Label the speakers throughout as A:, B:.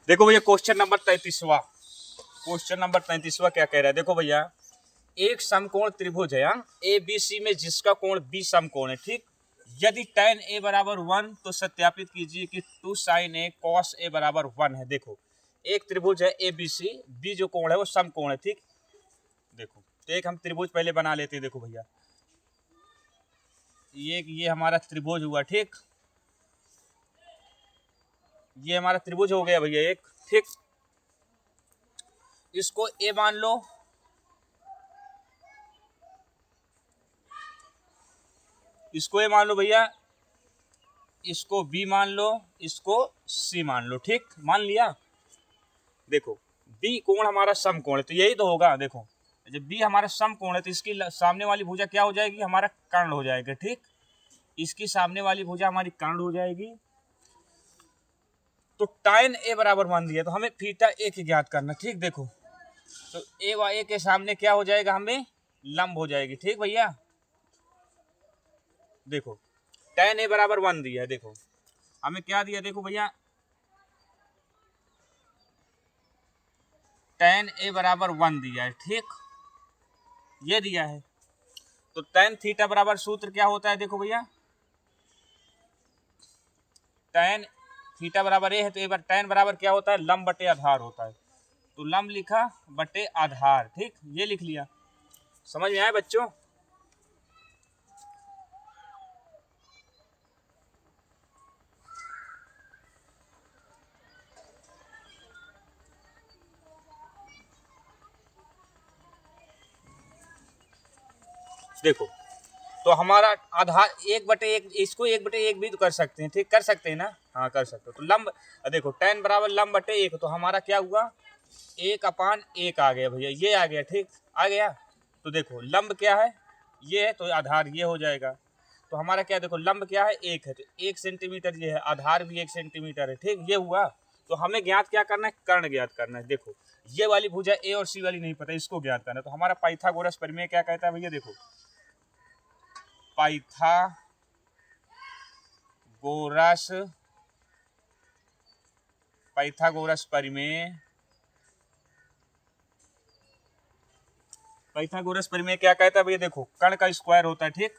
A: देखो भैया question number 33वां, question number 33वां क्या कह रहा है, देखो भैया एक समकोण त्रिभुज है ए बी सी में जिसका कोण बी समकोण है, ठीक। यदि tan a बराबर 1 तो सत्यापित कीजिए कि 2 sin a cos a बराबर 1 है। देखो एक त्रिभुज है ए बी सी, बी जो कोण है वो समकोण है, ठीक। देखो तो एक हम त्रिभुज पहले बना लेते हैं। देखो भैया ये हमारा त्रिभुज हुआ, ठीक। ये हमारा त्रिभुज हो गया भैया एक, ठीक। इसको ए मान लो, इसको ए मान लो भैया, इसको बी मान लो, इसको सी मान लो, ठीक। मान लिया। देखो बी कोण हमारा समकोण है तो यही तो होगा। देखो जब बी हमारा समकोण है तो इसकी सामने वाली भुजा क्या हो जाएगी, हमारा कर्ण हो जाएगा, ठीक। इसकी सामने वाली भुजा हमारी कर्ण हो जाएगी। तो tan a बराबर मान दिया तो हमें थीटा ए की ज्ञात करना, ठीक। देखो तो ए व ए के सामने क्या हो जाएगा, हमें लंब हो जाएगी, ठीक भैया। देखो tan a बराबर 1 दिया है। देखो हमें क्या दिया, देखो भैया tan a बराबर 1 दिया है, ठीक। ये दिया है तो tan थीटा बराबर सूत्र क्या होता है, देखो भैया tan थीटा बराबर ए है तो एक बार tan बराबर क्या होता है, लंब बटे आधार होता है। तो लंब लिखा बटे आधार, ठीक। ये लिख लिया। समझ में आया बच्चों? देखो तो हमारा आधार 1/1, इसको 1/1 भी तो कर सकते हैं, ठीक। कर सकते हैं ना, हाँ कर सकते हो। तो लंब देखो tan बराबर लंब बटे 1 तो हमारा क्या हुआ, 1/1 आ गया भैया, ये आ गया, ठीक। आ गया। तो देखो लंब क्या है, ये है तो आधार ये हो जाएगा। तो हमारा क्या, देखो लंब क्या है 1 है तो 1 सेंटीमीटर ये है, आधार भी 1 सेंटीमीटर है, ठीक। ये हुआ। तो हमें ज्ञात क्या करना है, कर्ण ज्ञात करना है। देखो ये वाली भुजा ए और सी वाली नहीं पता, इसको ज्ञात करना है। तो हमारा पाइथागोरस प्रमेय क्या कहता है भैया, देखो पाइथागोरस प्रमेय, पाइथागोरस प्रमेय क्या कहता है भैया, देखो कर्ण का स्क्वायर होता है, ठीक।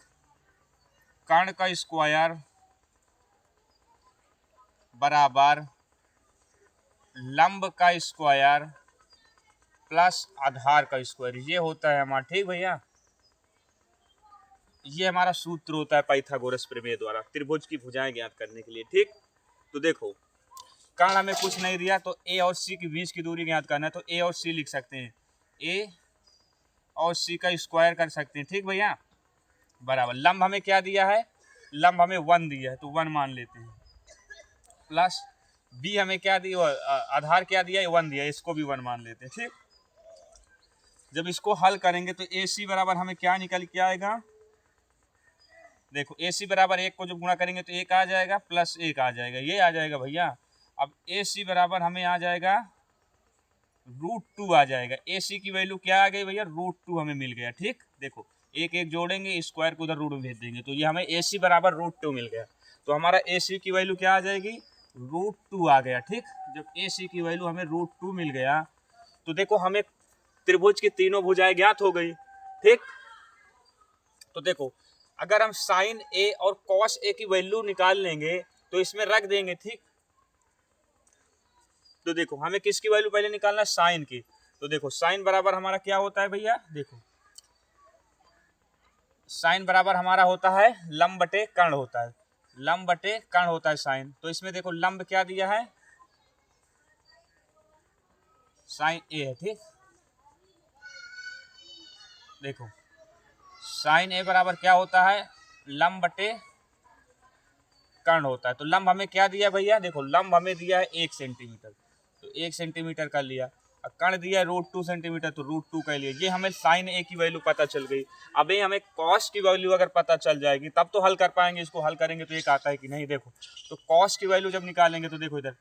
A: कर्ण का स्क्वायर बराबर लंब का स्क्वायर प्लस आधार का स्क्वायर, ये होता है हमारा, ठीक भैया। ये हमारा सूत्र होता है पाइथागोरस प्रमेय द्वारा त्रिभुज की भुजाएं ज्ञात करने के लिए, ठीक। तो देखो कर्ण हमें कुछ नहीं दिया तो ए और सी के बीच की दूरी ज्ञात करना है तो ए और सी लिख सकते हैं, ए और सी का स्क्वायर कर सकते हैं, ठीक भैया। बराबर लंब हमें क्या दिया है, लंब हमें 1 दिया है तो 1 मान लेते हैं, प्लस बी हमें क्या दिया, आधार क्या दिया है 1 दिया है, इसको भी 1 मान लेते हैं, ठीक। जब इसको हल करेंगे तो ए सी बराबर हमें क्या निकल के आएगा, देखो ए सी बराबर 1 को जब गुणा करेंगे तो 1 आ जाएगा प्लस 1 आ जाएगा, ये आ जाएगा भैया। अब ए सी बराबर हमें आ जाएगा √2 आ जाएगा। ए सी की वैल्यू क्या आ गई भैया, √2 हमें मिल गया, ठीक। देखो एक एक जोड़ेंगे, स्क्वायर को उधर रूट में भेज देंगे तो ये हमें ए सी बराबर √2 मिल गया। तो हमारा ए सी की वैल्यू क्या आ जाएगी, √2 आ गया, ठीक। जब ए सी की वैल्यू हमें √2 मिल गया तो देखो हमें त्रिभुज की तीनों भुजाएं ज्ञात हो गई, ठीक। तो देखो अगर हम साइन ए और कॉस ए की वैल्यू निकाल लेंगे तो इसमें रख देंगे, ठीक। तो देखो हमें किसकी वैल्यू पहले निकालना है, साइन की। तो देखो साइन बराबर हमारा क्या होता है भैया, देखो साइन बराबर हमारा होता है लंब बटे कर्ण होता है, लंब बटे कर्ण होता है साइन। तो इसमें देखो लंब क्या दिया है, साइन ए है, ठीक। देखो साइन ए बराबर क्या होता है, लंब बटे कर्ण होता है। तो लंब हमें क्या दिया भैया, देखो लंब हमें दिया है 1 सेंटीमीटर तो 1 सेंटीमीटर कर लिया। और कर्ण दिया √2 सेंटीमीटर तो √2 कर लिया। ये हमें साइन ए की वैल्यू पता चल गई। अब ये हमें कॉस की वैल्यू अगर पता चल जाएगी तब तो हल कर पाएंगे, इसको हल करेंगे तो एक आता है कि नहीं। देखो तो कॉस की वैल्यू जब निकालेंगे तो देखो इधर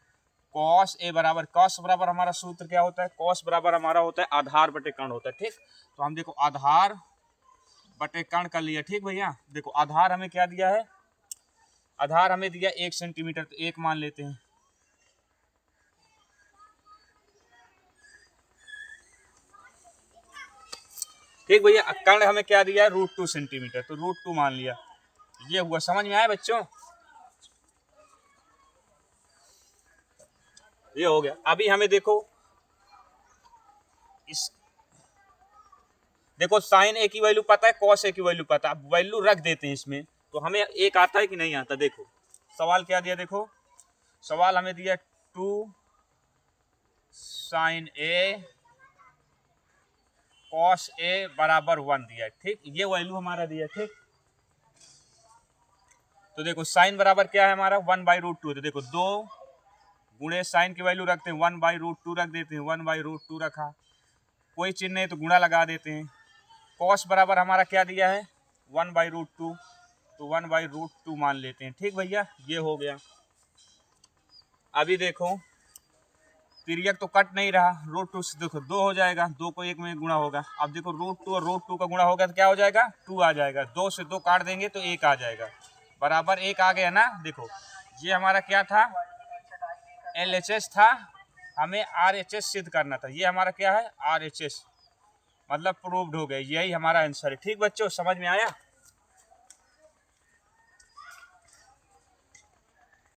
A: कॉस ए बराबर, कॉस बराबर हमारा सूत्र क्या होता है, कॉस बराबर हमारा होता है आधार बटे कर्ण होता है, ठीक। तो हम देखो आधार बटे कर्ण कर लिया, ठीक भैया। देखो आधार हमें क्या दिया है, आधार हमें दिया 1 सेंटीमीटर तो 1 मान लेते हैं, ठीक भैया, कर्ण हमें क्या दिया है, √2 सेंटीमीटर, तो √2 मान लिया। ये हुआ, समझ में आया बच्चों? ये हो गया। अभी हमें देखो देखो साइन ए की वैल्यू पता है, कॉस ए की वैल्यू पता है, अब वैल्यू रख देते हैं इसमें, तो हमें एक आता है कि नहीं आता। देखो सवाल क्या दिया, देखो सवाल हमें दिया 2 साइन ए कॉस ए बराबर 1 दिया है, ठीक, ये वैल्यू हमारा दिया है, ठीक। तो देखो साइन बराबर क्या है हमारा, 1/√2, तो देखो 2 गुणे साइन की वैल्यू रखते हैं, 1/√2 रख देते हैं, 1/√2 रखा, कोई चिन्ह नहीं तो गुणा लगा देते हैं। कॉस बराबर हमारा क्या दिया है, 1/√2, तो 1/√2 मान लेते हैं, ठीक भैया, ये हो गया। अभी देखो तिर्यक तो कट नहीं रहा, √2 से देखो 2 हो जाएगा, 2 को 1 में गुणा होगा। अब देखो √2 और √2 का गुणा होगा तो क्या हो जाएगा, 2 आ जाएगा, 2 से 2 काट देंगे तो 1 आ जाएगा, बराबर 1 आ गया ना। देखो ये हमारा क्या था, LHS था, हमें RHS सिद्ध करना था, ये हमारा क्या है, RHS, मतलब प्रूव्ड हो गया, यही हमारा आंसर है। ठीक बच्चों, समझ में आया?